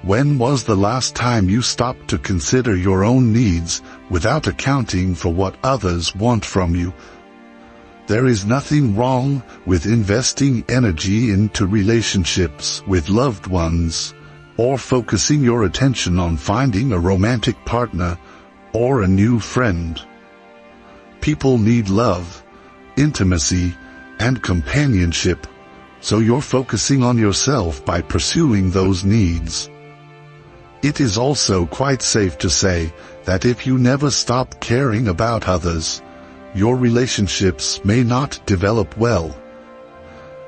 When was the last time you stopped to consider your own needs without accounting for what others want from you? There is nothing wrong with investing energy into relationships with loved ones, or focusing your attention on finding a romantic partner or a new friend. People need love, intimacy, and companionship, so you're focusing on yourself by pursuing those needs. It is also quite safe to say that if you never stop caring about others, your relationships may not develop well.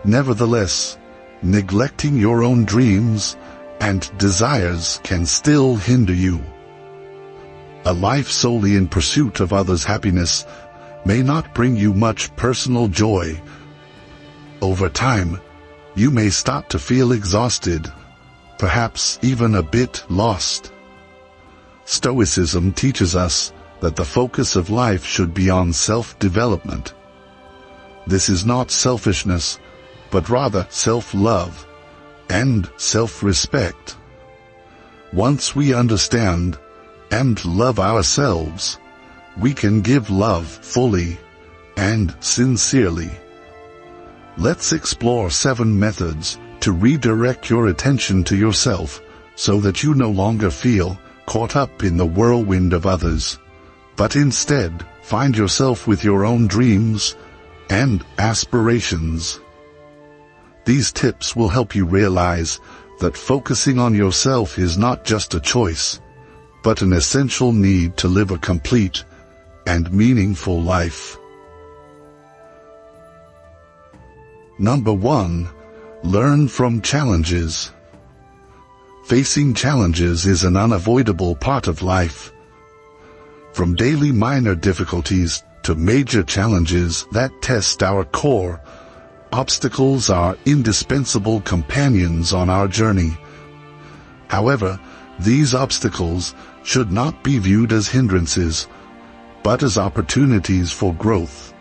Nevertheless, neglecting your own dreams and desires can still hinder you. A life solely in pursuit of others' happiness may not bring you much personal joy. Over time, you may start to feel exhausted, perhaps even a bit lost. Stoicism teaches us that the focus of life should be on self-development. This is not selfishness, but rather self-love and self-respect. Once we understand and love ourselves, we can give love fully and sincerely. Let's explore 7 methods to redirect your attention to yourself so that you no longer feel caught up in the whirlwind of others, but instead find yourself with your own dreams and aspirations. These tips will help you realize that focusing on yourself is not just a choice, but an essential need to live a complete and meaningful life. Number 1. Learn from challenges. Facing challenges is an unavoidable part of life. From daily minor difficulties to major challenges that test our core, obstacles are indispensable companions on our journey. However, these obstacles should not be viewed as hindrances, but as opportunities for growth.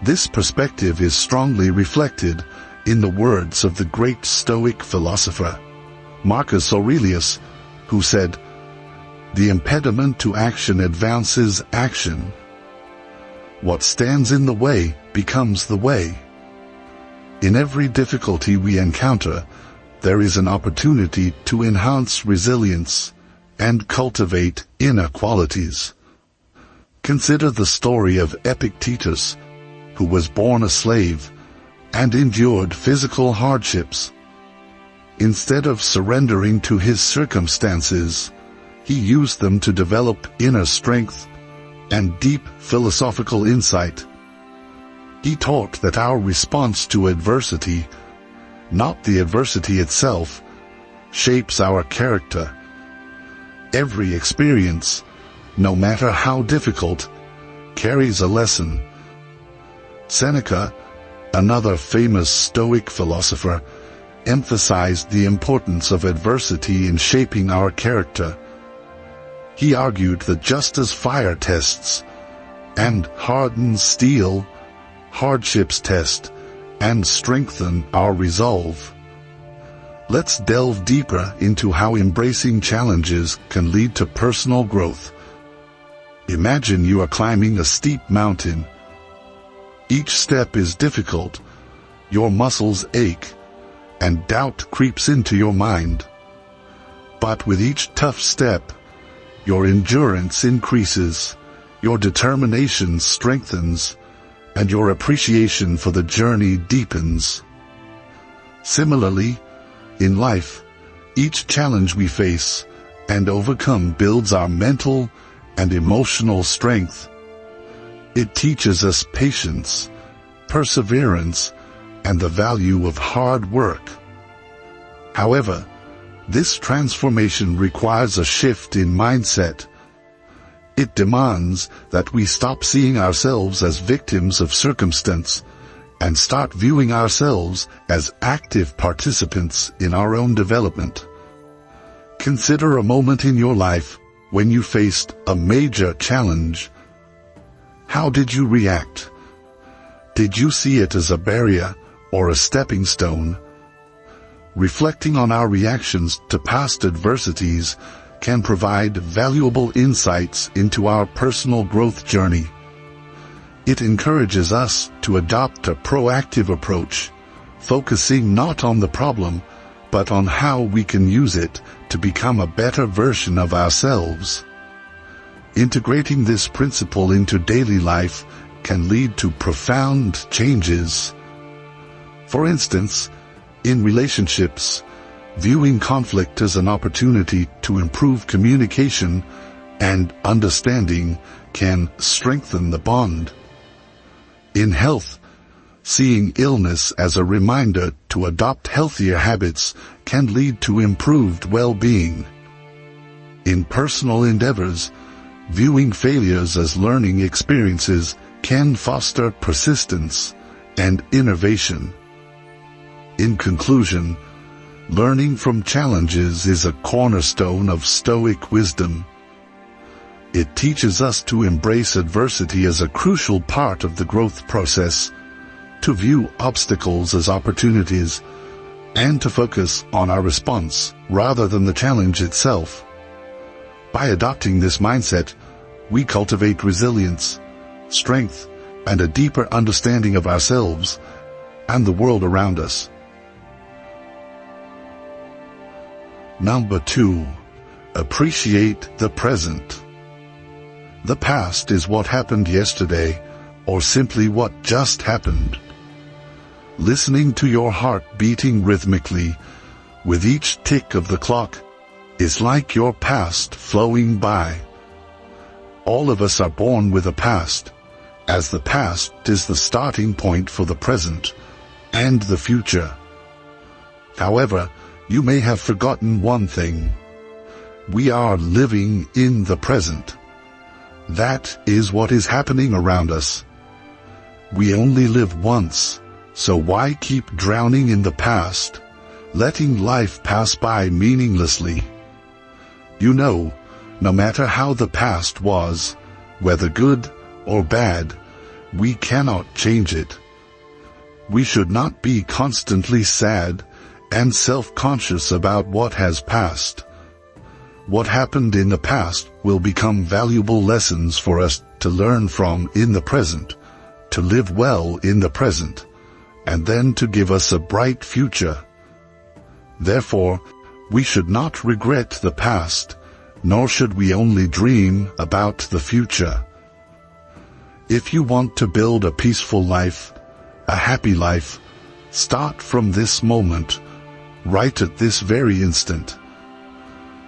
This perspective is strongly reflected in the words of the great Stoic philosopher, Marcus Aurelius, who said, "The impediment to action advances action. What stands in the way becomes the way." In every difficulty we encounter, there is an opportunity to enhance resilience and cultivate inner qualities. Consider the story of Epictetus, who was born a slave and endured physical hardships. Instead of surrendering to his circumstances, he used them to develop inner strength and deep philosophical insight. He taught that our response to adversity, not the adversity itself, shapes our character. Every experience, no matter how difficult, carries a lesson. Seneca, another famous Stoic philosopher, emphasized the importance of adversity in shaping our character. He argued that just as fire tests and hardens steel, hardships test and strengthen our resolve. Let's delve deeper into how embracing challenges can lead to personal growth. Imagine you are climbing a steep mountain. Each step is difficult, your muscles ache, and doubt creeps into your mind. But with each tough step, your endurance increases, your determination strengthens, and your appreciation for the journey deepens. Similarly, in life, each challenge we face and overcome builds our mental and emotional strength. It teaches us patience, perseverance, and the value of hard work. However, this transformation requires a shift in mindset. It demands that we stop seeing ourselves as victims of circumstance and start viewing ourselves as active participants in our own development. Consider a moment in your life when you faced a major challenge. How did you react? Did you see it as a barrier or a stepping stone? Reflecting on our reactions to past adversities can provide valuable insights into our personal growth journey. It encourages us to adopt a proactive approach, focusing not on the problem, but on how we can use it to become a better version of ourselves. Integrating this principle into daily life can lead to profound changes. For instance, in relationships, viewing conflict as an opportunity to improve communication and understanding can strengthen the bond. In health, seeing illness as a reminder to adopt healthier habits can lead to improved well-being. In personal endeavors, viewing failures as learning experiences can foster persistence and innovation. In conclusion, learning from challenges is a cornerstone of Stoic wisdom. It teaches us to embrace adversity as a crucial part of the growth process, to view obstacles as opportunities, and to focus on our response rather than the challenge itself. By adopting this mindset, we cultivate resilience, strength, and a deeper understanding of ourselves and the world around us. Number 2. Appreciate the present. The past is what happened yesterday, or simply what just happened. Listening to your heart beating rhythmically with each tick of the clock is like your past flowing by. All of us are born with a past, as the past is the starting point for the present and the future. However, you may have forgotten one thing. We are living in the present. That is what is happening around us. We only live once, so why keep drowning in the past, letting life pass by meaninglessly? You know, no matter how the past was, whether good or bad, we cannot change it. We should not be constantly sad and self-conscious about what has passed. What happened in the past will become valuable lessons for us to learn from in the present, to live well in the present, and then to give us a bright future. Therefore, we should not regret the past, nor should we only dream about the future. If you want to build a peaceful life, a happy life, start from this moment, right at this very instant.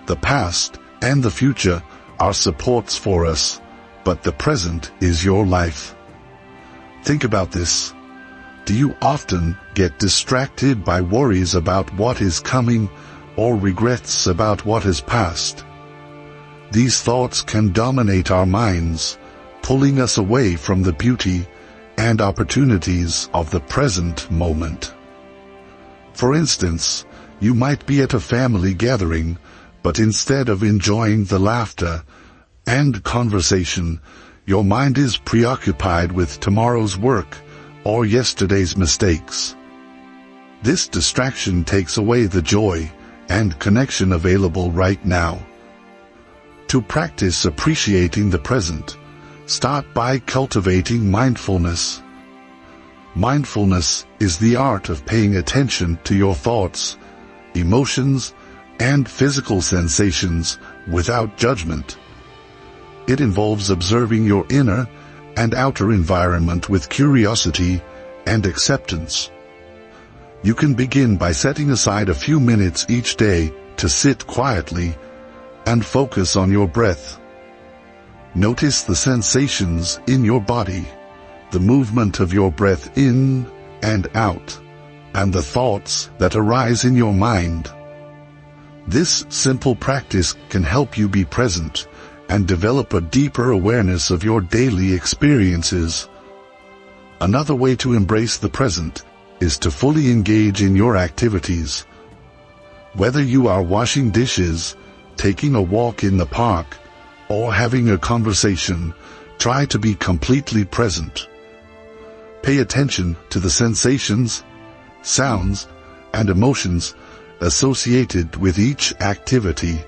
The past and the future are supports for us, but the present is your life. Think about this. Do you often get distracted by worries about what is coming or regrets about what has passed? These thoughts can dominate our minds, pulling us away from the beauty and opportunities of the present moment. For instance, you might be at a family gathering, but instead of enjoying the laughter and conversation, your mind is preoccupied with tomorrow's work or yesterday's mistakes. This distraction takes away the joy and connection available right now. To practice appreciating the present, start by cultivating mindfulness. Mindfulness is the art of paying attention to your thoughts, emotions, and physical sensations without judgment. It involves observing your inner and outer environment with curiosity and acceptance. You can begin by setting aside a few minutes each day to sit quietly and focus on your breath. Notice the sensations in your body, the movement of your breath in and out, and the thoughts that arise in your mind. This simple practice can help you be present and develop a deeper awareness of your daily experiences. Another way to embrace the present is to fully engage in your activities. Whether you are washing dishes, taking a walk in the park, or having a conversation, try to be completely present. Pay attention to the sensations, sounds, and emotions associated with each activity.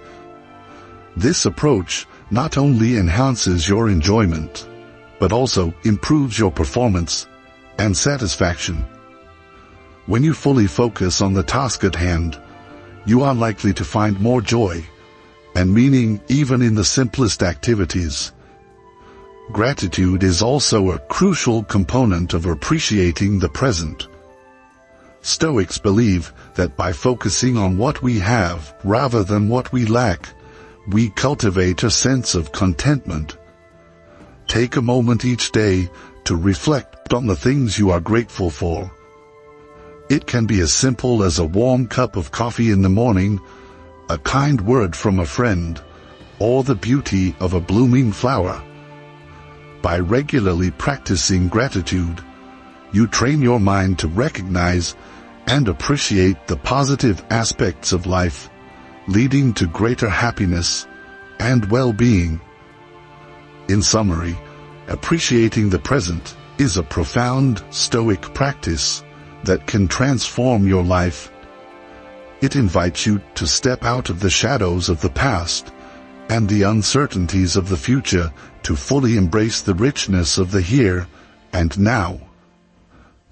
This approach not only enhances your enjoyment, but also improves your performance and satisfaction. When you fully focus on the task at hand, you are likely to find more joy and meaning even in the simplest activities. Gratitude is also a crucial component of appreciating the present. Stoics believe that by focusing on what we have rather than what we lack, we cultivate a sense of contentment. Take a moment each day to reflect on the things you are grateful for. It can be as simple as a warm cup of coffee in the morning, a kind word from a friend, or the beauty of a blooming flower. By regularly practicing gratitude, you train your mind to recognize and appreciate the positive aspects of life, leading to greater happiness and well-being. In summary, appreciating the present is a profound Stoic practice that can transform your life. It invites you to step out of the shadows of the past and the uncertainties of the future to fully embrace the richness of the here and now.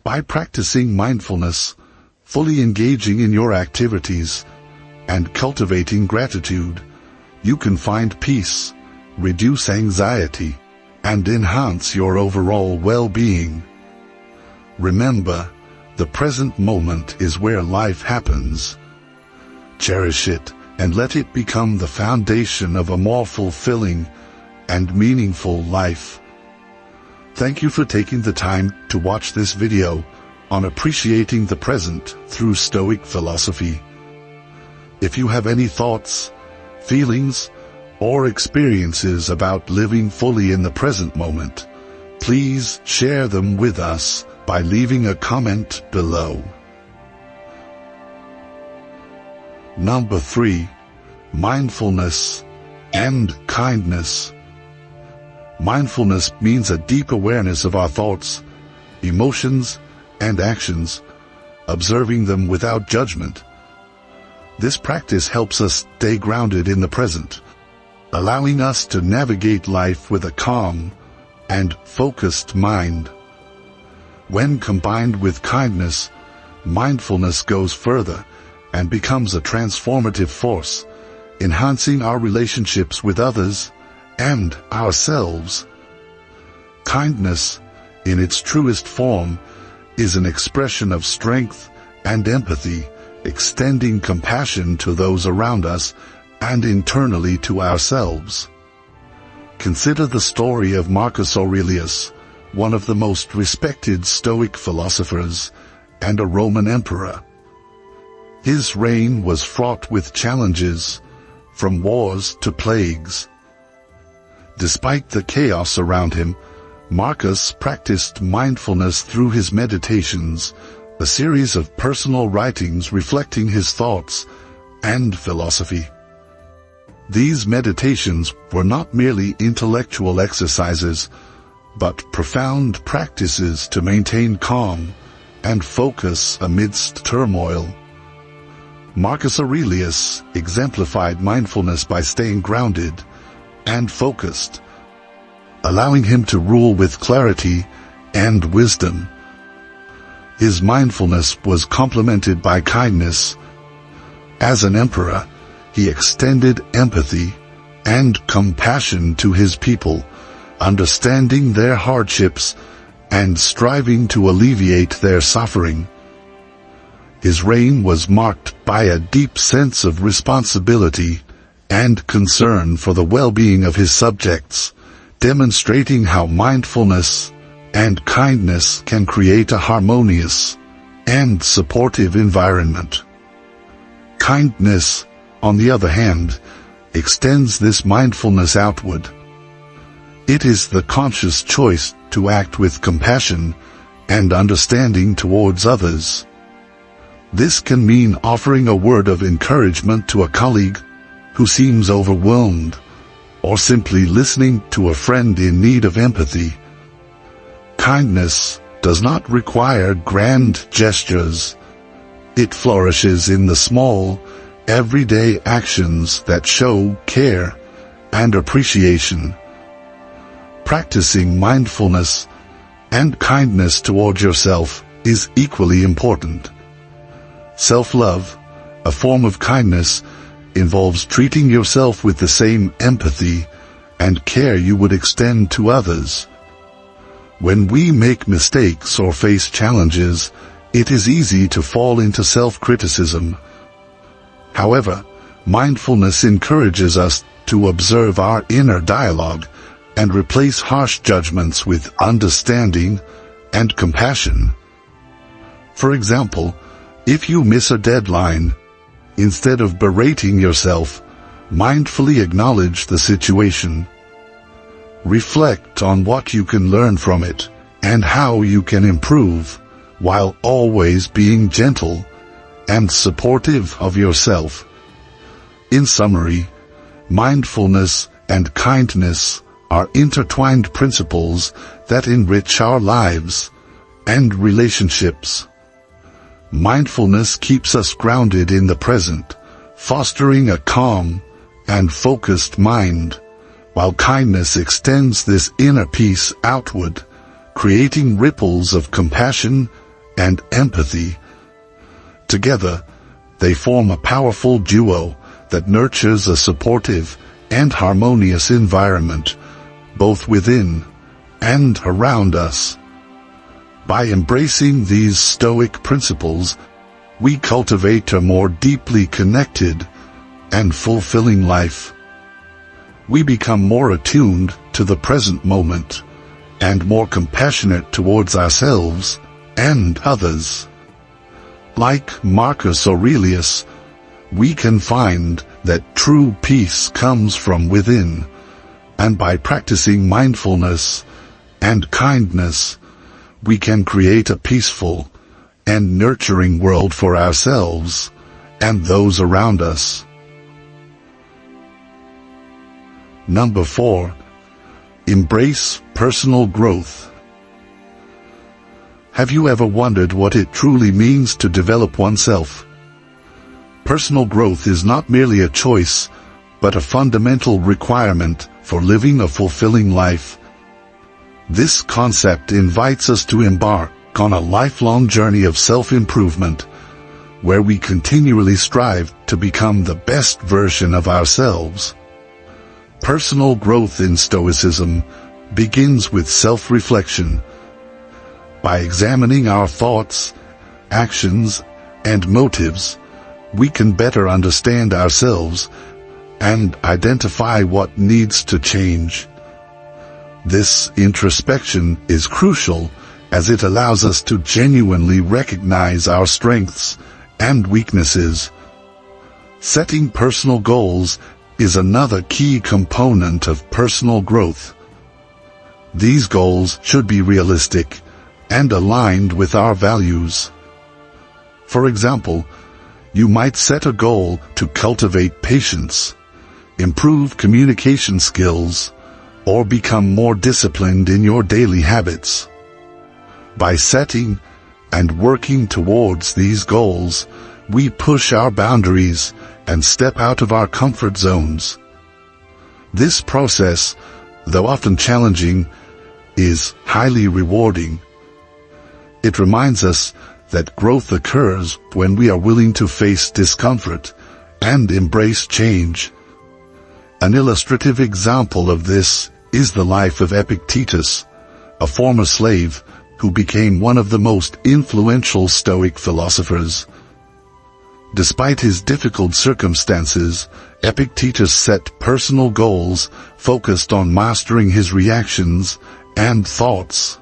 By practicing mindfulness, fully engaging in your activities, and cultivating gratitude, you can find peace, reduce anxiety, and enhance your overall well-being. Remember, the present moment is where life happens. Cherish it and let it become the foundation of a more fulfilling and meaningful life. Thank you for taking the time to watch this video on appreciating the present through Stoic philosophy. If you have any thoughts, feelings, or experiences about living fully in the present moment, please share them with us by leaving a comment below. Number 3. Mindfulness and kindness. Mindfulness means a deep awareness of our thoughts, emotions, and actions, observing them without judgment. This practice helps us stay grounded in the present, allowing us to navigate life with a calm and focused mind. When combined with kindness, mindfulness goes further and becomes a transformative force, enhancing our relationships with others and ourselves. Kindness, in its truest form, is an expression of strength and empathy, extending compassion to those around us and internally to ourselves. Consider the story of Marcus Aurelius, one of the most respected Stoic philosophers and a Roman emperor. His reign was fraught with challenges, from wars to plagues. Despite the chaos around him, Marcus practiced mindfulness through his meditations, a series of personal writings reflecting his thoughts and philosophy. These meditations were not merely intellectual exercises, but profound practices to maintain calm and focus amidst turmoil. Marcus Aurelius exemplified mindfulness by staying grounded and focused, allowing him to rule with clarity and wisdom. His mindfulness was complemented by kindness. As an emperor, he extended empathy and compassion to his people, understanding their hardships and striving to alleviate their suffering. His reign was marked by a deep sense of responsibility and concern for the well-being of his subjects, demonstrating how mindfulness and kindness can create a harmonious and supportive environment. Kindness, on the other hand, extends this mindfulness outward. It is the conscious choice to act with compassion and understanding towards others. This can mean offering a word of encouragement to a colleague who seems overwhelmed, or simply listening to a friend in need of empathy. Kindness does not require grand gestures. It flourishes in the small, everyday actions that show care and appreciation. Practicing mindfulness and kindness toward yourself is equally important. Self-love, a form of kindness, involves treating yourself with the same empathy and care you would extend to others. When we make mistakes or face challenges, it is easy to fall into self-criticism. However, mindfulness encourages us to observe our inner dialogue and replace harsh judgments with understanding and compassion. For example, if you miss a deadline, instead of berating yourself, mindfully acknowledge the situation. Reflect on what you can learn from it and how you can improve, while always being gentle and supportive of yourself. In summary, mindfulness and kindness are intertwined principles that enrich our lives and relationships. Mindfulness keeps us grounded in the present, fostering a calm and focused mind, while kindness extends this inner peace outward, creating ripples of compassion and empathy. Together, they form a powerful duo that nurtures a supportive and harmonious environment, both within and around us. By embracing these Stoic principles, we cultivate a more deeply connected and fulfilling life. We become more attuned to the present moment and more compassionate towards ourselves and others. Like Marcus Aurelius, we can find that true peace comes from within, and by practicing mindfulness and kindness, we can create a peaceful and nurturing world for ourselves and those around us. Number 4. Embrace personal growth. Have you ever wondered what it truly means to develop oneself? Personal growth is not merely a choice, but a fundamental requirement for living a fulfilling life. This concept invites us to embark on a lifelong journey of self-improvement, where we continually strive to become the best version of ourselves. Personal growth in Stoicism begins with self-reflection. By examining our thoughts, actions, and motives, we can better understand ourselves and identify what needs to change. This introspection is crucial as it allows us to genuinely recognize our strengths and weaknesses. Setting personal goals is another key component of personal growth. These goals should be realistic and aligned with our values. For example, you might set a goal to cultivate patience, improve communication skills, or become more disciplined in your daily habits. By setting and working towards these goals, we push our boundaries and step out of our comfort zones. This process, though often challenging, is highly rewarding. It reminds us that growth occurs when we are willing to face discomfort and embrace change. An illustrative example of this is the life of Epictetus, a former slave who became one of the most influential Stoic philosophers. Despite his difficult circumstances, Epictetus set personal goals focused on mastering his reactions and thoughts.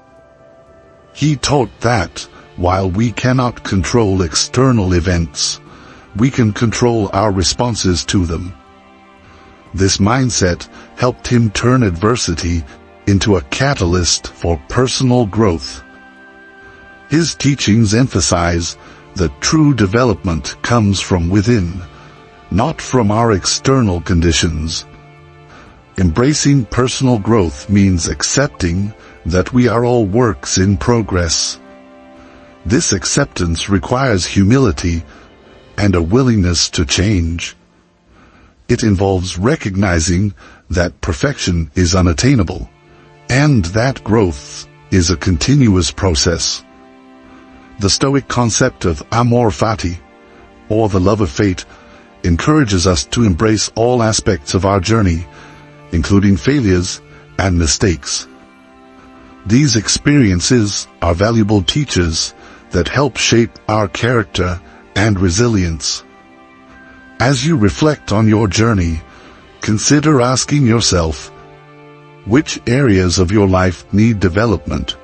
He taught that, while we cannot control external events, we can control our responses to them. This mindset helped him turn adversity into a catalyst for personal growth. His teachings emphasize that true development comes from within, not from our external conditions. Embracing personal growth means accepting that we are all works in progress. This acceptance requires humility and a willingness to change. It involves recognizing that perfection is unattainable, and that growth is a continuous process. The Stoic concept of amor fati, or the love of fate, encourages us to embrace all aspects of our journey, including failures and mistakes. These experiences are valuable teachers that help shape our character and resilience. As you reflect on your journey, consider asking yourself, which areas of your life need development?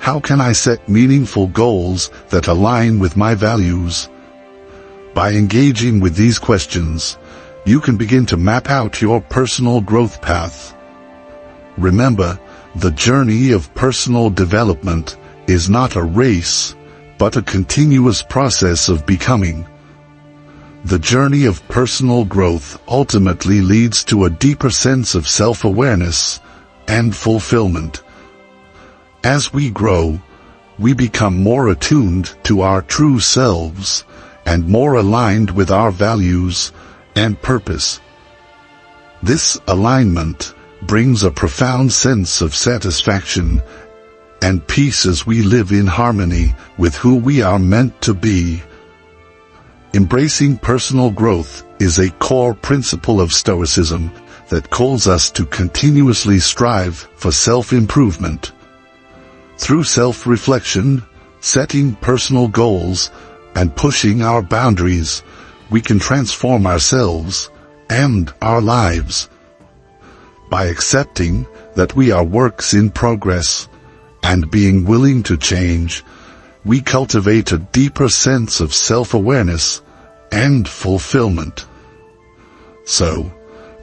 How can I set meaningful goals that align with my values? By engaging with these questions, you can begin to map out your personal growth path. Remember, the journey of personal development is not a race, but a continuous process of becoming. The journey of personal growth ultimately leads to a deeper sense of self-awareness and fulfillment. As we grow, we become more attuned to our true selves and more aligned with our values and purpose. This alignment brings a profound sense of satisfaction and peace as we live in harmony with who we are meant to be. Embracing personal growth is a core principle of Stoicism that calls us to continuously strive for self-improvement. Through self-reflection, setting personal goals, and pushing our boundaries, we can transform ourselves and our lives. By accepting that we are works in progress and being willing to change, we cultivate a deeper sense of self-awareness and fulfillment. So,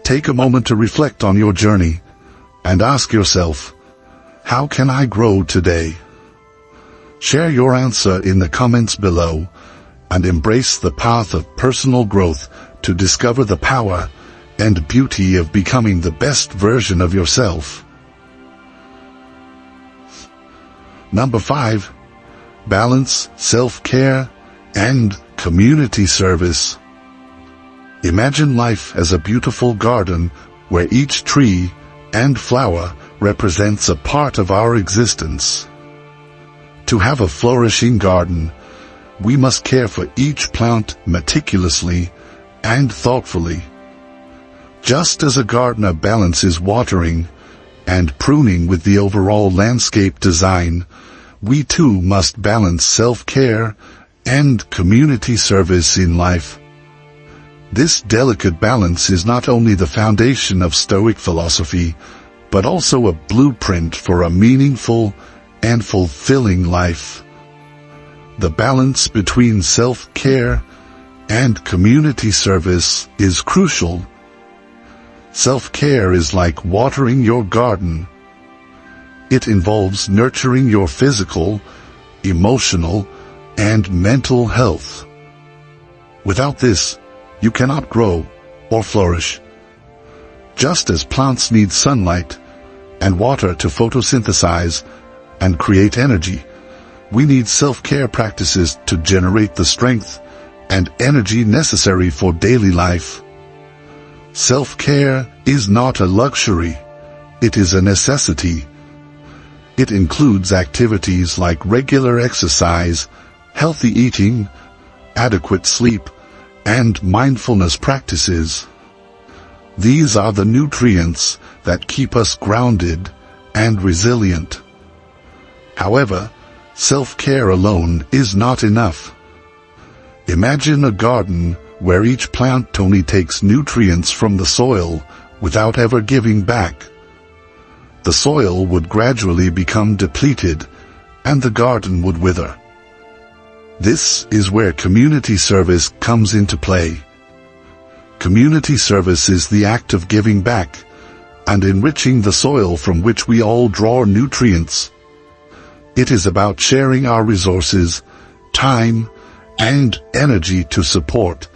take a moment to reflect on your journey and ask yourself, how can I grow today? Share your answer in the comments below and embrace the path of personal growth to discover the power and beauty of becoming the best version of yourself. Number 5. Balance self-care and community service. Imagine life as a beautiful garden where each tree and flower represents a part of our existence. To have a flourishing garden, we must care for each plant meticulously and thoughtfully. Just as a gardener balances watering and pruning with the overall landscape design, we too must balance self-care and community service in life. This delicate balance is not only the foundation of Stoic philosophy, but also a blueprint for a meaningful and fulfilling life. The balance between self-care and community service is crucial. Self-care is like watering your garden. It involves nurturing your physical, emotional, and mental health. Without this, you cannot grow or flourish. Just as plants need sunlight and water to photosynthesize and create energy, we need self-care practices to generate the strength and energy necessary for daily life. Self-care is not a luxury, it is a necessity. It includes activities like regular exercise, healthy eating, adequate sleep, and mindfulness practices. These are the nutrients that keep us grounded and resilient. However, self-care alone is not enough. Imagine a garden where each plant only takes nutrients from the soil without ever giving back. The soil would gradually become depleted and the garden would wither. This is where community service comes into play. Community service is the act of giving back and enriching the soil from which we all draw nutrients. It is about sharing our resources, time, and energy to support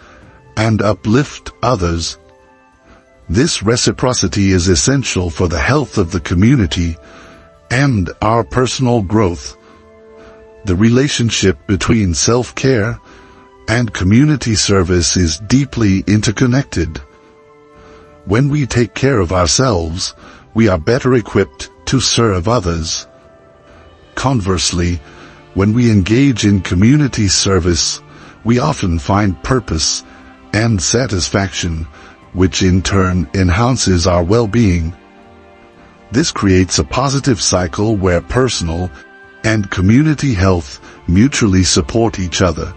and uplift others. This reciprocity is essential for the health of the community and our personal growth. The relationship between self-care and community service is deeply interconnected. When we take care of ourselves, we are better equipped to serve others. Conversely, when we engage in community service, we often find purpose and satisfaction, which in turn enhances our well-being. This creates a positive cycle where personal and community health mutually support each other.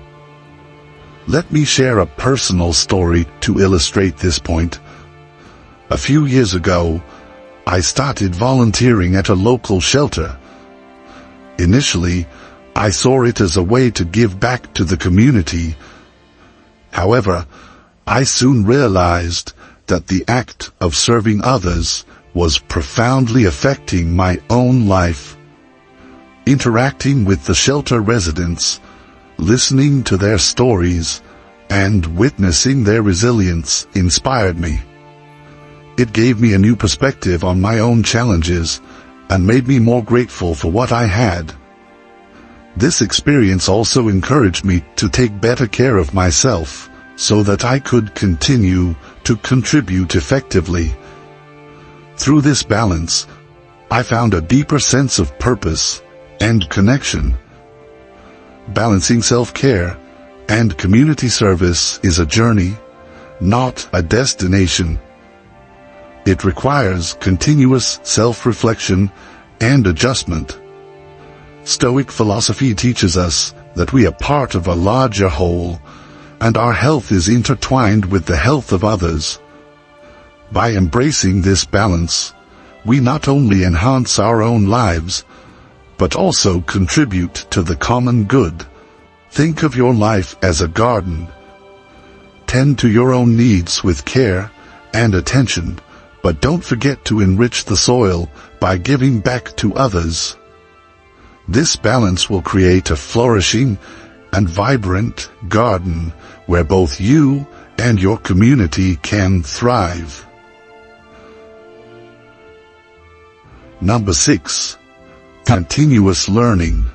Let me share a personal story to illustrate this point. A few years ago, I started volunteering at a local shelter. Initially, I saw it as a way to give back to the community. However, I soon realized that the act of serving others was profoundly affecting my own life. Interacting with the shelter residents, listening to their stories, and witnessing their resilience inspired me. It gave me a new perspective on my own challenges and made me more grateful for what I had. This experience also encouraged me to take better care of myself so that I could continue to contribute effectively. Through this balance, I found a deeper sense of purpose and connection. Balancing self-care and community service is a journey, not a destination. It requires continuous self-reflection and adjustment. Stoic philosophy teaches us that we are part of a larger whole, and our health is intertwined with the health of others. By embracing this balance, we not only enhance our own lives, but also contribute to the common good. Think of your life as a garden. Tend to your own needs with care and attention, but don't forget to enrich the soil by giving back to others. This balance will create a flourishing and vibrant garden where both you and your community can thrive. Number 6. Continuous learning.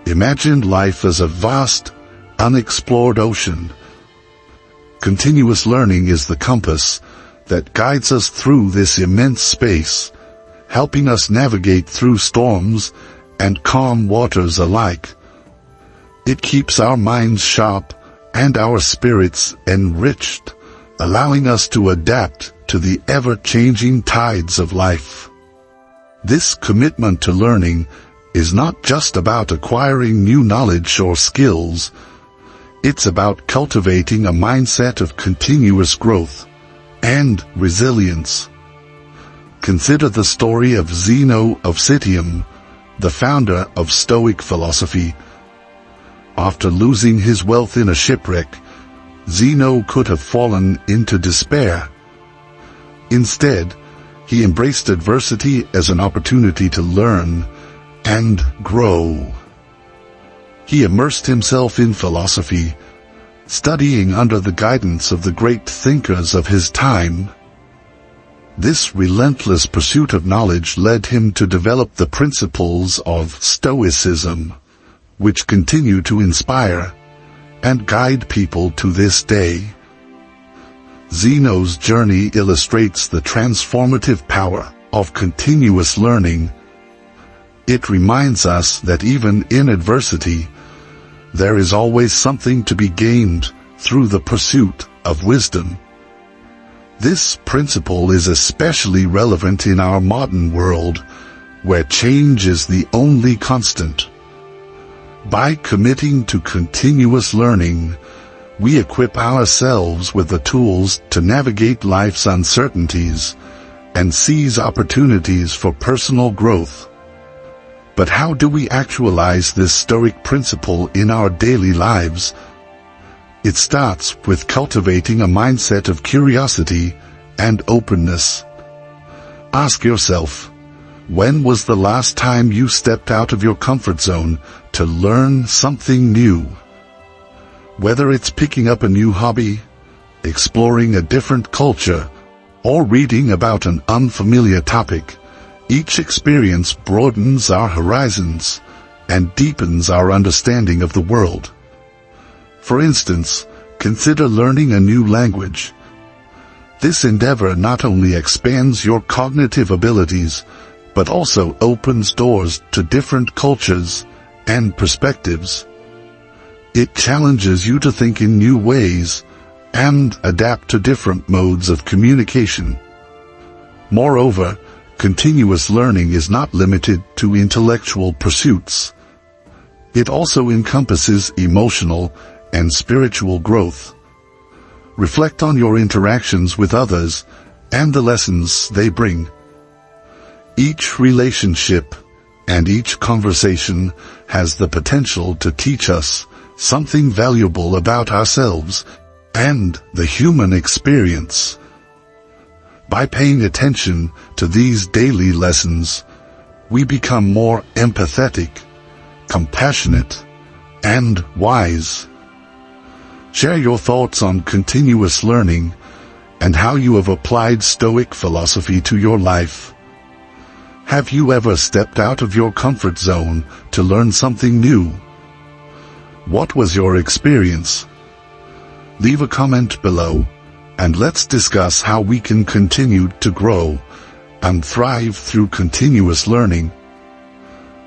Imagine life as a vast, unexplored ocean. Continuous learning is the compass that guides us through this immense space, helping us navigate through storms and calm waters alike. It keeps our minds sharp and our spirits enriched, allowing us to adapt to the ever-changing tides of life. This commitment to learning is not just about acquiring new knowledge or skills. It's about cultivating a mindset of continuous growth and resilience. Consider the story of Zeno of Citium, the founder of Stoic philosophy. After losing his wealth in a shipwreck, Zeno could have fallen into despair. Instead, he embraced adversity as an opportunity to learn and grow. He immersed himself in philosophy, studying under the guidance of the great thinkers of his time. This relentless pursuit of knowledge led him to develop the principles of Stoicism, which continue to inspire and guide people to this day. Zeno's journey illustrates the transformative power of continuous learning. It reminds us that even in adversity, there is always something to be gained through the pursuit of wisdom. This principle is especially relevant in our modern world, where change is the only constant. By committing to continuous learning, we equip ourselves with the tools to navigate life's uncertainties and seize opportunities for personal growth. But how do we actualize this Stoic principle in our daily lives? It starts with cultivating a mindset of curiosity and openness. Ask yourself, when was the last time you stepped out of your comfort zone to learn something new? Whether it's picking up a new hobby, exploring a different culture, or reading about an unfamiliar topic, each experience broadens our horizons and deepens our understanding of the world. For instance, consider learning a new language. This endeavor not only expands your cognitive abilities, but also opens doors to different cultures and perspectives. It challenges you to think in new ways and adapt to different modes of communication. Moreover, continuous learning is not limited to intellectual pursuits. It also encompasses emotional and spiritual growth. Reflect on your interactions with others and the lessons they bring. Each relationship and each conversation has the potential to teach us something valuable about ourselves and the human experience. By paying attention to these daily lessons, we become more empathetic, compassionate, and wise. Share your thoughts on continuous learning and how you have applied Stoic philosophy to your life. Have you ever stepped out of your comfort zone to learn something new? What was your experience? Leave a comment below, and let's discuss how we can continue to grow and thrive through continuous learning.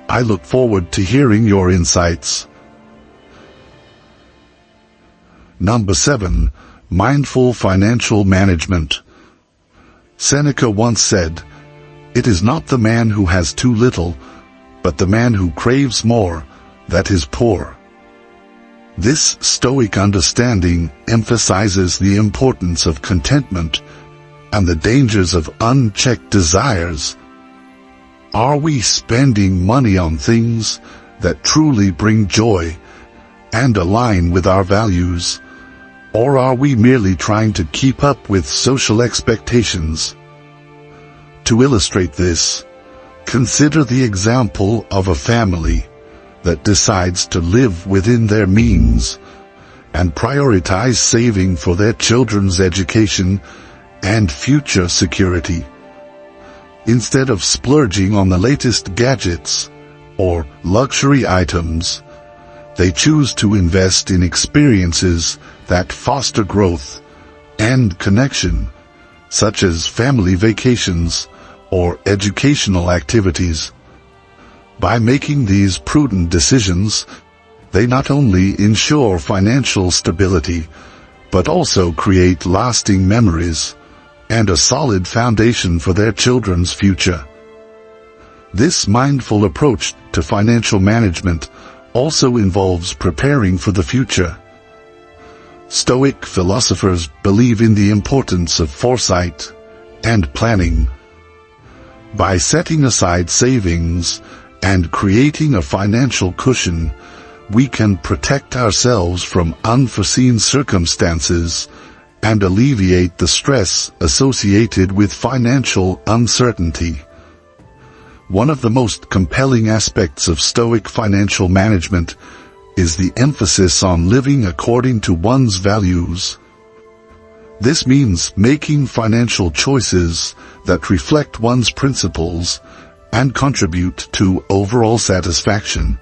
I look forward to hearing your insights. Number 7. Mindful financial management. Seneca once said, "It is not the man who has too little, but the man who craves more, that is poor." This Stoic understanding emphasizes the importance of contentment and the dangers of unchecked desires. Are we spending money on things that truly bring joy and align with our values, or are we merely trying to keep up with social expectations? To illustrate this, consider the example of a family that decides to live within their means and prioritize saving for their children's education and future security. Instead of splurging on the latest gadgets or luxury items, they choose to invest in experiences that foster growth and connection, such as family vacations or educational activities. By making these prudent decisions, they not only ensure financial stability, but also create lasting memories and a solid foundation for their children's future. This mindful approach to financial management also involves preparing for the future. Stoic philosophers believe in the importance of foresight and planning. By setting aside savings and creating a financial cushion, we can protect ourselves from unforeseen circumstances and alleviate the stress associated with financial uncertainty. One of the most compelling aspects of Stoic financial management is the emphasis on living according to one's values. This means making financial choices that reflect one's principles and contribute to overall satisfaction.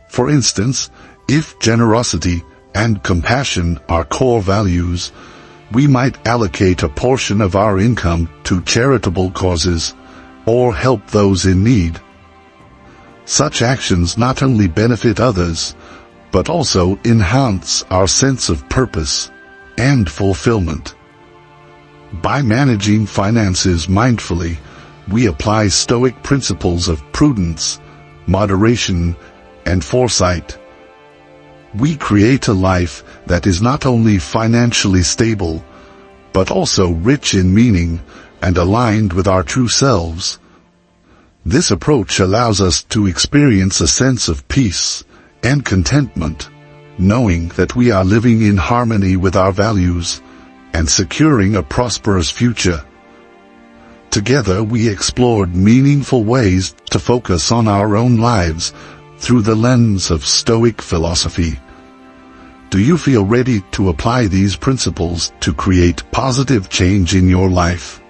For instance, if generosity and compassion are core values, we might allocate a portion of our income to charitable causes or help those in need. Such actions not only benefit others, but also enhance our sense of purpose and fulfillment. By managing finances mindfully, we apply Stoic principles of prudence, moderation, and foresight. We create a life that is not only financially stable, but also rich in meaning and aligned with our true selves. This approach allows us to experience a sense of peace and contentment, knowing that we are living in harmony with our values and securing a prosperous future. Together we explored meaningful ways to focus on our own lives through the lens of Stoic philosophy. Do you feel ready to apply these principles to create positive change in your life?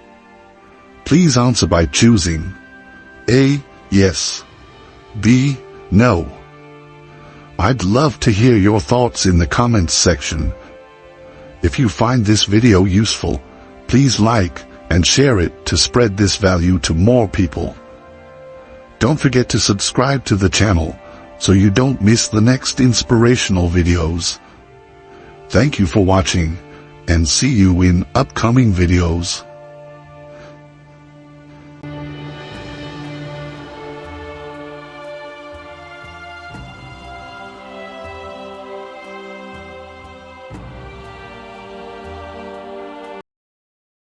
Please answer by choosing A. Yes, B. No. I'd love to hear your thoughts in the comments section. If you find this video useful, please like and share it to spread this value to more people. Don't forget to subscribe to the channel so you don't miss the next inspirational videos. Thank you for watching, and see you in upcoming videos.